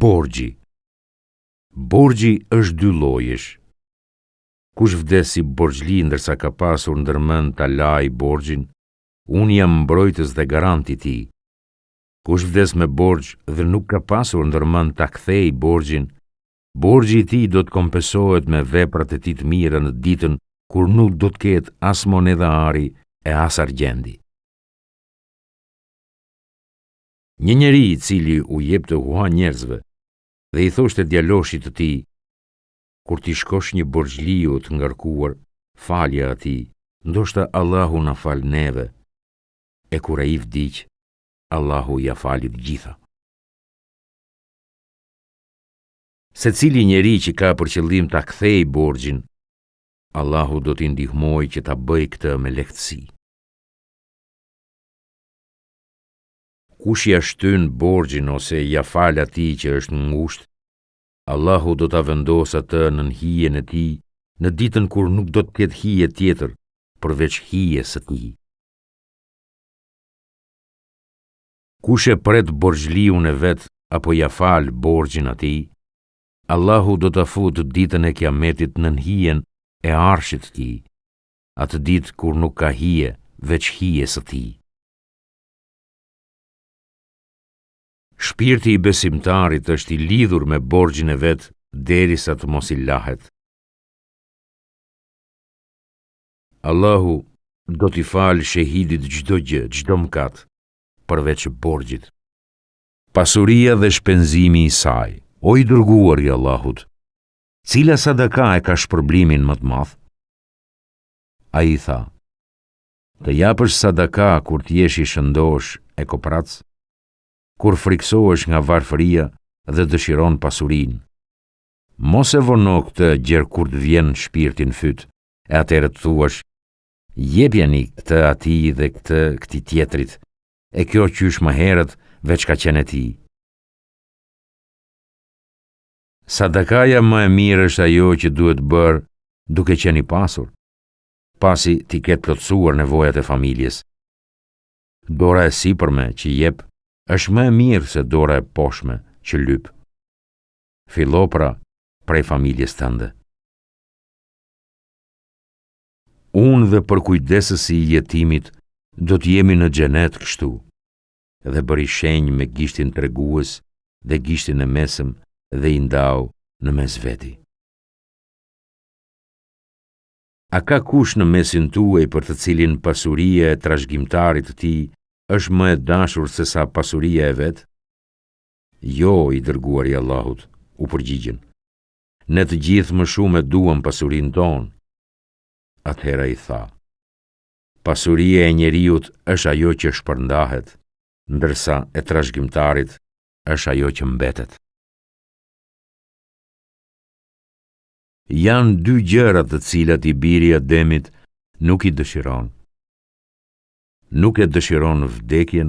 Borxhi. Borxhi është dy llojesh. Kush vdes si borxhli ndërsa ka pasur ndërmend ta lajë borxhin, unë jam mbrojtës dhe garanti i tij. Kush vdes me borxh dhe nuk ka pasur ndërmend ta kthejë borxhin, borxhi i tij do të kompensohet me veprat e tij të mira në ditën kur nuk do të ketë as monedha ari e as argjendi. Një njeri i cili u jep të hua njerëzve dhe i thoshte djaloshit të tij: kur ti shkosh një borxhliu të ngarkuar, falje atij, ndoshta Allahu na fal neve. E kur ai vdiq, Allahu ja fali të gjitha. Secili njeri që ka për qëllim ta kthejë borxhin, Allahu do t'i ndihmojë që ta bëjë këtë me lehtësi. Kush ja shtyn borxhin ose ja fal atij që është në ngushtë, Allahu do ta vendos atë në hijen e tij në ditën kur nuk do të ketë hije tjetër përveç hijes së tij. Kush e pret borxhliun e vet apo ja fal borxhin atij, Allahu do ta futë ditën e Kiametit në hijen e arshit të tij, atë ditë kur nuk ka hije veç hijes së tij. Shpirti i besimtarit është i lidhur me borxhin e vet derisa të mos i lahet. Allahu do t'i falë shehidit çdo gjë, çdo mëkat, përveç borxhit. Pasuria dhe shpenzimi i saj. O i dërguar i Allahut, cila sadaka e ka shpërblimin më të madh? Ai tha: të japësh sadaka kur t'jesh i shëndosh e koprac, kur friksohesh nga varfëria dhe dëshiron pasurinë. Mos e vono këtë gjërë kur të vjen shpirtin fyt, e atëherë të thuash: jepjani këtë atij dhe këtë këtij tjetrit, e kjo qysh më herët veç ka qenë e tij. Sadakaja më e mirë është ajo që duhet bërë duke qenë i pasur, pasi ti ketë plotësuar nevojat e familjes. Dora e sipërme që jep është më e mirë se dora e poshtme që lyp. Fillo pra prej familjes tënde. Unë dhe përkujdesësi i jetimit do t'jemi në xhenet kështu, dhe bëri shenjë me gishtin tregues dhe gishtin e mesëm dhe i ndau në mes veti. A ka kush në mesin tuaj për të cilin pasuria e trashëgimtarit të tij është më e dashur se sa pasuria e vet? Jo, i dërguari i Allahut, u përgjigjen. Ne të gjithë më shumë e duam pasurinë tonë. Atëhera i tha: pasuria e njeriut është ajo që shpërndahet, ndërsa e trashëgimtarit është ajo që mbetet. Janë dy gjërat të cilat i biri i Ademit nuk i dëshiron. Nuk e dëshiron vdekjen,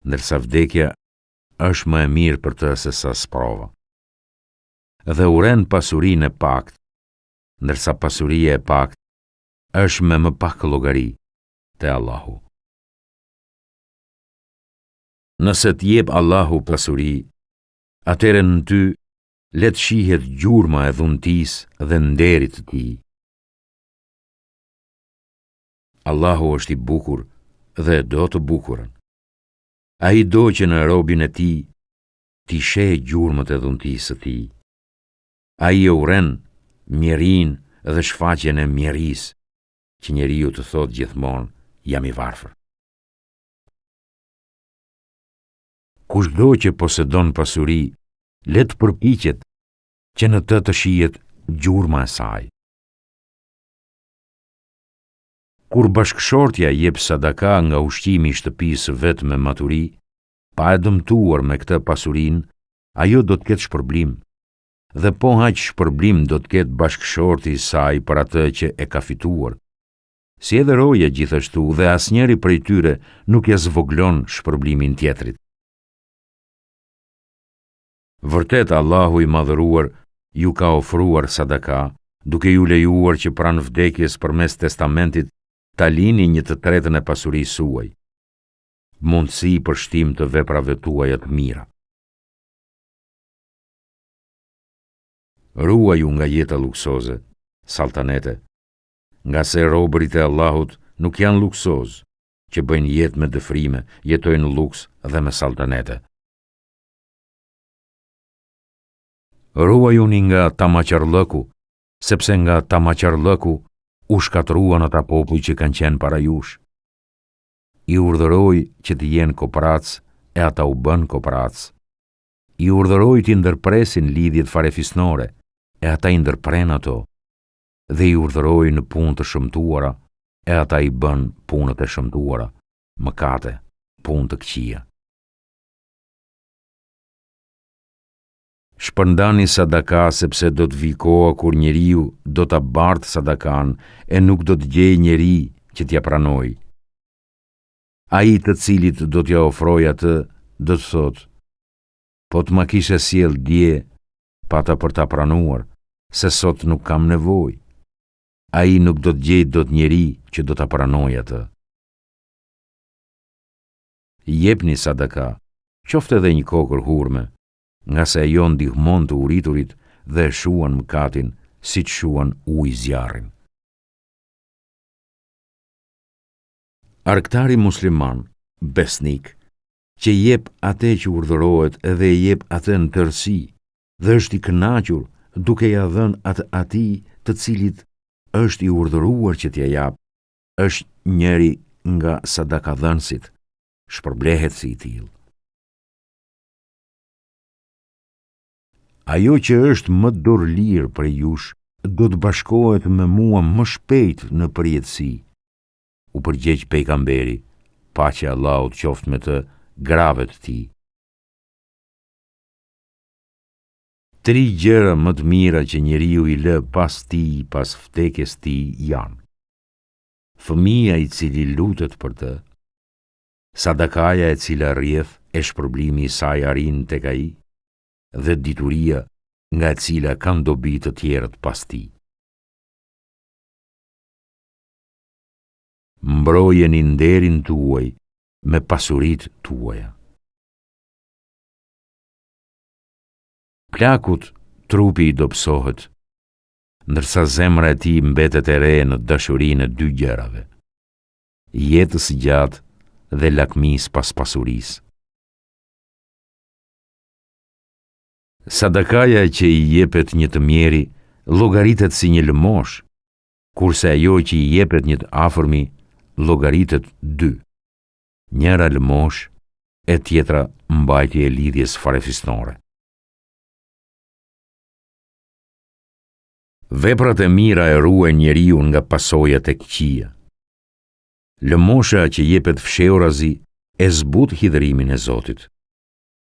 ndërsa vdekja është më e mirë për të se sa sprova. Dhe uren pasurinë e pakt, ndërsa pasuria e pakt është me më pak llogari te Allahu. Nëse t'jep Allahu pasuri, atëherë në ty le të shihet gjurma e dhuntisë dhe nderit të tij. Allahu është i bukur dhe do të bukurën. Ai do që në robin e tij t'i sheh gjurmët e dhuntisë së tij. Ai e uren mjerinë dhe shfaqjen e mjerisë, që njeriu të thotë gjithmonë: jam i varfër. Kushdo që posedon pasuri, le të përpiqet që në të shihet gjurma e saj. Kur bashkëshortja jep sadaka nga ushqimi i shtëpisë vet me maturi, pa e dëmtuar me këtë pasurinë, ajo do të ketë shpërblim, dhe po aq shpërblim do të ketë bashkëshorti i saj për atë që e ka fituar. Si edhe roja gjithashtu, dhe asnjëri prej tyre nuk ja zvoglon shpërblimin tjetrit. Vërtet Allahu i madhëruar ju ka ofruar sadaka, duke ju lejuar që pranë vdekjes përmes testamentit ta lini 1/3 e pasurisë suaj, mundësi për shtim të veprave tuaja të mira. Ruaju nga jeta luksoze, saltanete, nga se robërit e Allahut nuk janë luksoz, që bëjnë jetë me dëfrime, jetojnë luks dhe me saltanete. Ruajuni nga tamaqarllëku, sepse nga tamaqarllëku u shkatruan ata popull që kanë qenë para jush. I urdhëroi që të jenë koprac e ata u bën koprac. I urdhëroi të ndërpresin lidhjet farefisnore e ata i ndërpren ato, dhe i urdhëroi në punë të shëmtuara e ata i bën punët e shëmtuara, mëkate, punë të këqija. Shpërndani sadaka sepse do të vi koha kur njeriu do ta bartë sadakan e nuk do të gjejë njeri që t'ja pranoj. Ai të cilit do t'ja ofroj atë, do të thotë, po të ma kishe sjell dje, pata për ta pranuar, se sot nuk kam nevojë. Ai nuk do të gjejë dot njeri që do ta pranoj atë. Jepni sadaka, qoftë edhe një kokër hurme, nga se ajo ndihmon të uriturit dhe shuan mëkatin si që shuan ujë zjarrin. Argtari musliman, besnik, që jep atë që urdhërohet edhe jep atë në tërësi, dhe është i kënaqur duke ja dhënë atë atij të cilit është i urdhëruar që t'ja jap, është njëri nga sadakadhënësit, shpërblehet si i tillë. Ajo që është më dorëlirë për jush, do të bashkohet me mua më shpejt në përjetësi. U përgjegj pejgamberi, paqja e Allahut qoftë me të, gravet të tij. 3 gjëra më të mira që njeriu i lë pas tij, pas vdekjes tij janë: fëmia i cili lutet për të, sadakaja e cila rrjedh e shpërblimi i saj arrin tek ai, dhe dituria nga e cila kanë dobi të tjerët pas tij. Mbrojeni nderin tuaj me pasuritë tuaja. Plakut trupi i dobësohet, ndërsa zemra e tij mbetet e re në dashurinë e 2 gjërave: jetës gjatë dhe lakmis pas pasurisë. Sadakaja që i jepet një të mjeri llogaritet si një lëmosh, kurse ajo që i jepet një të afërmi llogaritet 2. Njëra lëmosh e tjetra mbajtje e lidhjes farefisnore. Veprat e mira e ruajnë njeriu nga pasojat e këqija. Lëmosha që jepet fshehurazi e zbut hidhërimin e Zotit.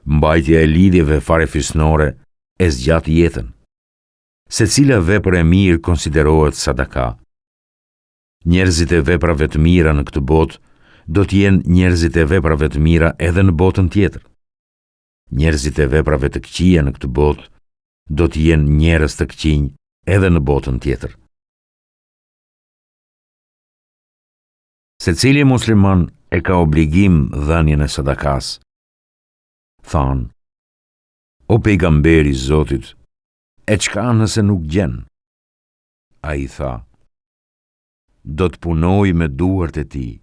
Mbajtja e lidhjeve farefisnore e zgjat jetën. Secila vepër e mirë konsiderohet sadaka. Njerëzit e veprave të mira në këtë botë do të jenë njerëzit e veprave të mira edhe në botën tjetër. Njerëzit e veprave të këqija në këtë botë do të jenë njerëz të këqinj edhe në botën tjetër. Secili musliman e ka obligim dhënien e sadakas. Thanë: o pejgamberi i Zotit, e çka nëse nuk gjen? Ai tha: do të punoj me duart e tij,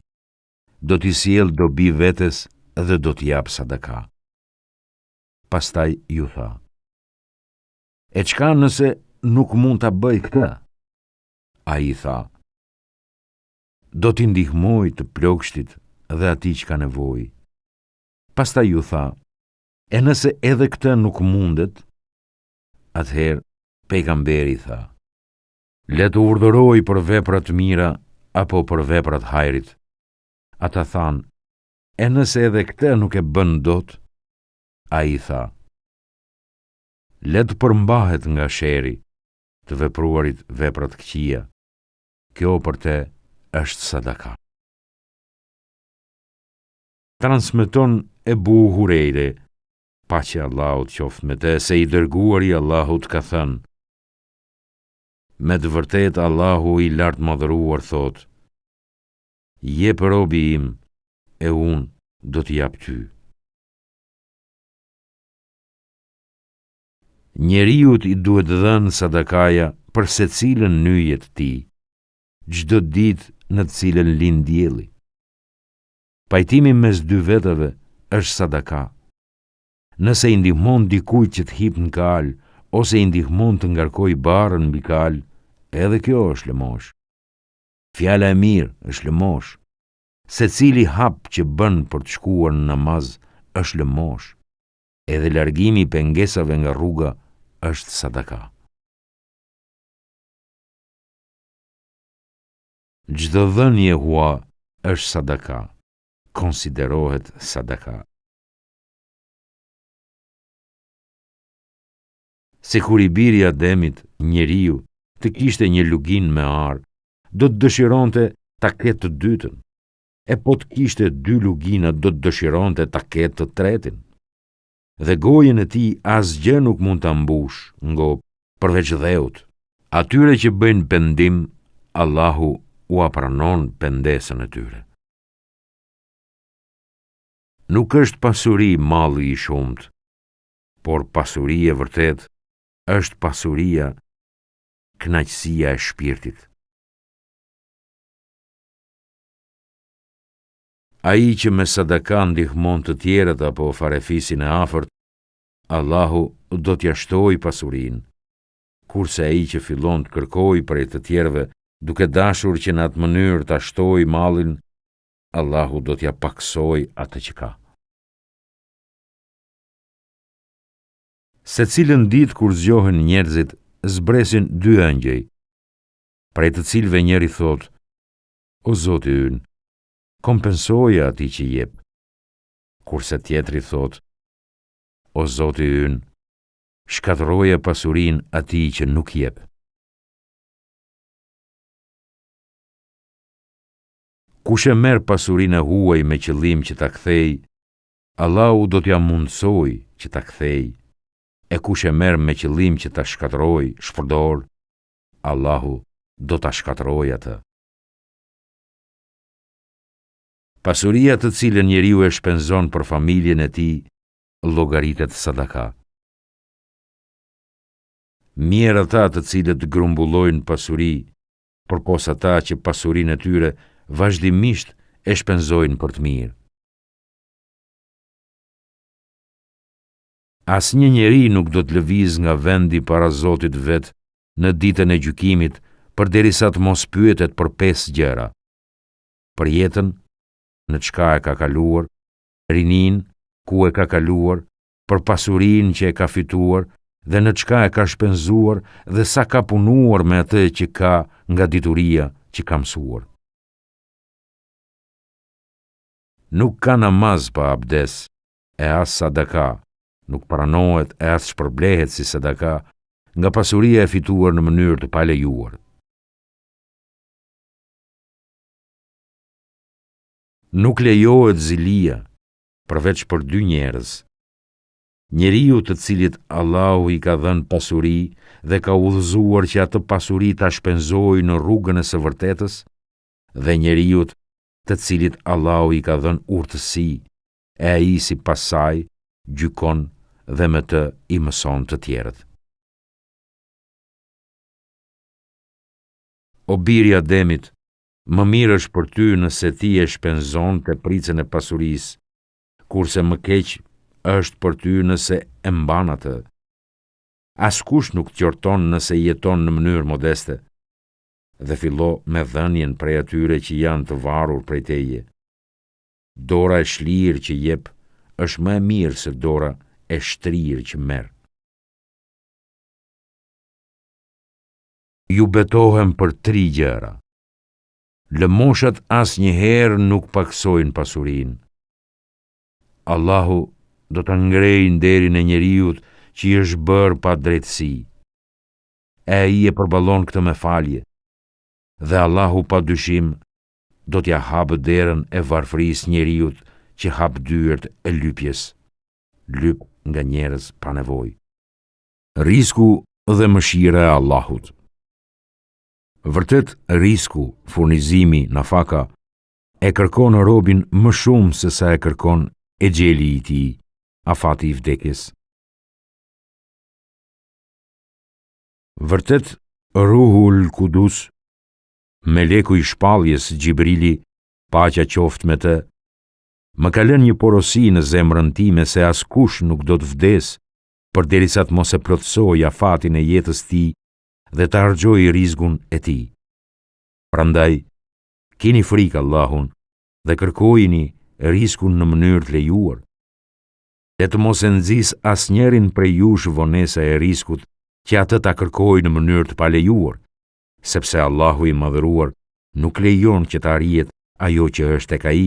do t'i sjell dobi vetes dhe do t'i jap sadaka. Pastaj ju tha: e çka nëse nuk mund ta bëj këtë? Ai tha: do t'i ndihmoj të plogshtit dhe atij që ka nevojë. Pastaj ju tha: e nëse edhe këtë nuk mundet? Atëherë pejgamberi tha: le të urdhëroj për veprat mira apo për veprat hajrit. Ata thanë: e nëse edhe këtë nuk e bën dot? Ai tha: le të përmbahet nga sheri, të vepruarit veprat këqija. Kjo për te është sadaka. Transmeton Ebu Hurejre, paqja e Allahut qoftë me të, se i dërguari i Allahut ka thënë: me të vërtet Allahu i lartë madhëruar thot: jep robi im e unë do t'i jap ty. Njeriut I duhet dhënë sadakaja për secilën nyje të tij, çdo ditë në të cilën lind dielli. Pajtimi mes dy vetëve është sadaka. Nëse I ndihmon dikujt që të hip në kal, ose I ndihmon të ngarkoj barën mbi kal, edhe kjo është lëmosh. Fjala e mirë është lëmosh. Secili hap që bën për të shkuar në namaz është lëmosh. Edhe largimi I pengesave nga rruga është sadaka. Çdo dhënie hua është sadaka, konsiderohet sadaka. Se kur I biri Ademit, njeriu, të kishte një lugin me ar, do të dëshironte ta ketë të dytën. E po të kishte dy lugina, do të dëshironte ta ketë të tretin. Dhe gojën e tij asgjë nuk mund ta mbush, ngop, përveç dheut. Atyre që bëjnë pendim, Allahu ua pranon pendesën e tyre. Nuk është pasuri malli I shumt, por pasuria e vërtet është pasuria, kënaqësia e shpirtit. Ai që me sadaka ndihmon të tjerët apo farefisin e afërt, Allahu do t'ja shtojë pasurinë, kurse ai që fillon të kërkojë prej të tjerëve duke dashur që në atë mënyrë ta shtojë mallin, Allahu do t'ja paksojë atë që ka. Secilën ditë kur zgjohen njerëzit, zbresin dy ëngjëj, prej të cilëve njëri thot: O Zoti ynë, kompensoja atij që jep, kurse tjetri thot: O Zoti ynë, shkatërroja pasurinë atij që nuk jep. Kush e merr pasurinë e huaj me qëllim që ta kthej, Allahu do t'ja mundsojë që ta kthej. E kush e merr me qëllim që ta shkatërroj, shpërdor, Allahu do ta shkatërrojë atë. Pasuria të cilën njeriu e shpenzon për familjen e tij llogaritet sadaka. Mirë ata të cilët grumbullojnë pasuri, përpos ata që pasurinë e tyre vazhdimisht e shpenzojnë për të mirë. Asnjë njeri nuk do të lëviz nga vendi para Zotit vet në ditën e gjykimit, përderisa të mos pyetet për 5 gjëra: për jetën, në çka e ka kaluar, rinin, ku e ka kaluar, për pasurinë që e ka fituar dhe në çka e ka shpenzuar dhe sa ka punuar me atë që ka nga dituria që ka mësuar. Nuk ka namaz pa abdes, e as sadaka, nuk pranohet e as shpërblehet si sadaka nga pasuria e fituar në mënyrë të palejuar. Nuk lejohet zilia, përveç për 2 njerëz: njeriu të cilit Allahu I ka dhënë pasuri dhe ka udhëzuar që atë pasuri ta shpenzojë në rrugën e së vërtetës, dhe njeriu të cilit Allahu I ka dhënë urtësi, e ai sipas saj gjykon dhe me të I mëson të tjerët. O biri Ademit, më mirë është për ty nëse ti e shpenzon të pricën e pasurisë, kurse më keq është për ty nëse e mban atë. Askush nuk qorton nëse jeton në mënyrë modeste, dhe fillo me dhënien prej atyre që janë të varur prej teje. Dora e shlirë që jep është më e mirë se dora e shtrirë që merr. Ju betohem për 3 gjëra. Lëmoshat asnjëherë nuk paksojnë pasurinë. Allahu do ta ngrejë nderin e njeriu që I është bërë pa drejtësi. E ai e përballon këtë me falje. Dhe Allahu pa dyshim do t'ja hapë derën e varfërisë njeriu që hap dyert e lypjes. Lyp nga njerëz pa nevojë. Risku dhe mëshira e Allahut. Vërtet, risku, furnizimi, nafaka, e kërkon robin më shumë se sa e kërkon e gjeli I tij, afati I vdekjes. Vërtet, Ruhul Kudus, meleku i shpalljes Gjibrili, paqja qoftë me të, më ka lënë një porosi në zemrën time se askush nuk do të vdes përderisa të mos e plotësoj afatin e jetës tij dhe të harxoj rizgun e tij. Prandaj, keni frikë Allahun dhe kërkojini rizkun në mënyrë të lejuar. E të mos e nxis asnjërin prej jush vonesa e riskut që atë ta kërkojë në mënyrë të palejuar, sepse Allahu i madhëruar nuk lejon që të arrihet ajo që është tek ai,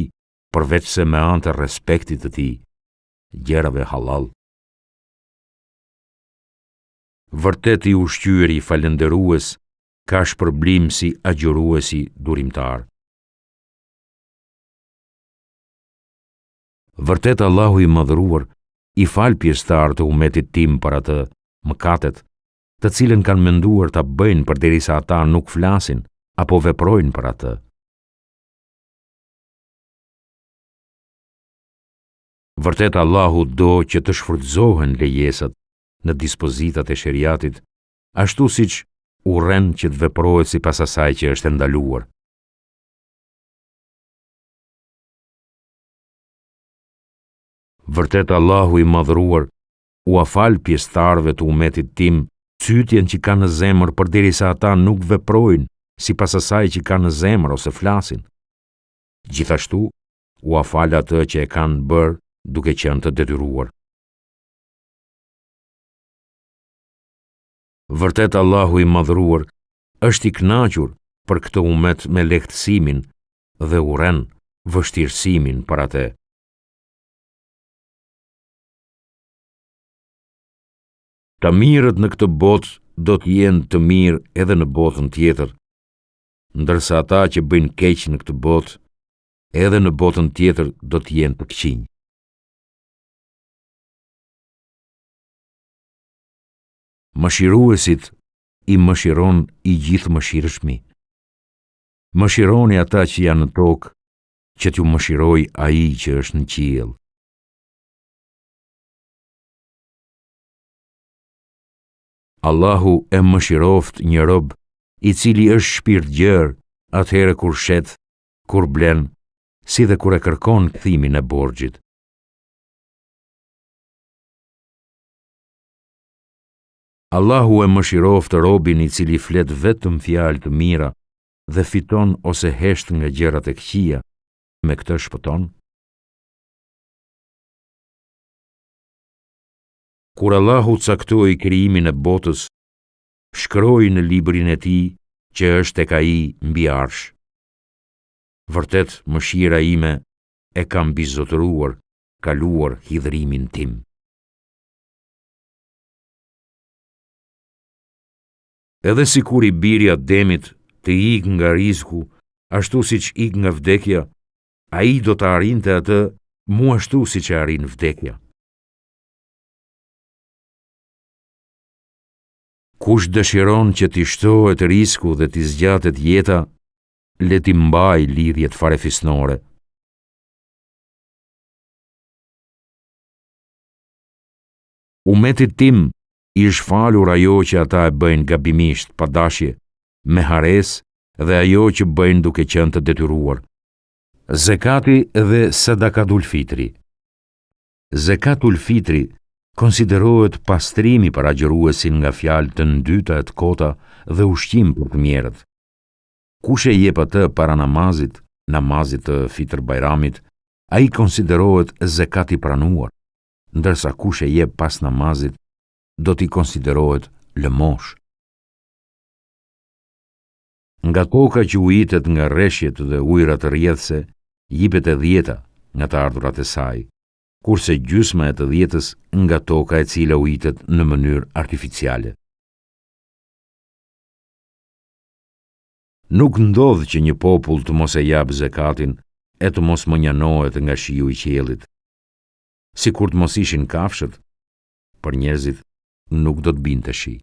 përveç se me anë të respektit të tij, gjërave halal. Vërtet i ushqyeri falënderues ka shpërblim si agjëruesi durimtar. Vërtet Allahu i madhëruar i fal pjesëtar të umetit tim për atë mëkatet, të cilën kanë menduar ta bëjnë përderisa ata nuk flasin apo veprojnë për atë. Vërtet Allahu do që të shfrytëzohen lejesat në dispozitat e sheriatit, ashtu siç urren që të veprohet sipas asaj që është ndaluar. Vërtet Allahu i madhëruar u afal pjesëtarëve të umetit tim çytjen që kanë në zemër përderisa ata nuk veprojnë sipas asaj që kanë në zemër ose flasin. Gjithashtu u afal atë që e kanë bërë duke qenë të detyruar. Vërtet Allahu i madhëruar është i kënaqur për këtë umet me lehtësimin dhe urren vështirësimin për atë. Të mirët në këtë botë do të jenë të mirë edhe në botën tjetër, ndërsa ata që bëjnë keq në këtë botë, edhe në botën tjetër do të jenë të këqinj. Mëshiruesit i mëshiron i gjithë mëshirshmi. Mëshironi ata që janë në tokë, që t'ju mëshiroj ai që është në qiell. Allahu e mëshiroft një rob i cili është shpirt gjerë atëherë kur shet, kur blen, si dhe kur e kërkon kthimin e borxhit. Allahu e mëshiroft robin i cili flet vetëm fjalë të mira dhe fiton ose hesht nga gjërat e këqija, me këtë shpëton. Kur Allahu caktoi krijimin e botës, shkroi në librin e tij që është tek ai mbi arsh. Vërtet mëshira ime e ka mbizotëruar, kaluar hidhrimin tim. Edhe sikur i biri Ademit të ikë nga rizku, ashtu siç ikë nga vdekja, ai do të arrinte atë mu ashtu siç e arrin vdekja. Kush dëshiron që t'i shtohet risku dhe t'i zgjatet jeta, le t'i mbaj lidhjet farefisnore. Umetit tim i është falur ajo që ata e bëjnë gabimisht pa dashje, me hares dhe ajo që bëjnë duke qenë të detyruar. Zekati dhe sadakatul fitri. Zekatul fitri konsiderohet pastrimi për agjëruesin nga fjalë të ndyta e të kota dhe ushqim për të mjerët. Kush e jep atë para namazit të Fitr Bajramit, ai konsiderohet zekat i pranuar, ndërsa kush e jep pas namazit do t'i konsiderohet lëmosh. Nga koka që ujitet nga rreshjet dhe ujërat rrjedhse, jipet e 10 nga të ardhurat e saj, kurse gjysma e të 10 nga toka e cila ujitet në mënyrë artificiale. Nuk ndodh që një popull të mos e jap zekatin e të mos mënjanohet nga shiu i qiellit. Sikur të mos ishin kafshët, për njerëzit nuk do të binte shi.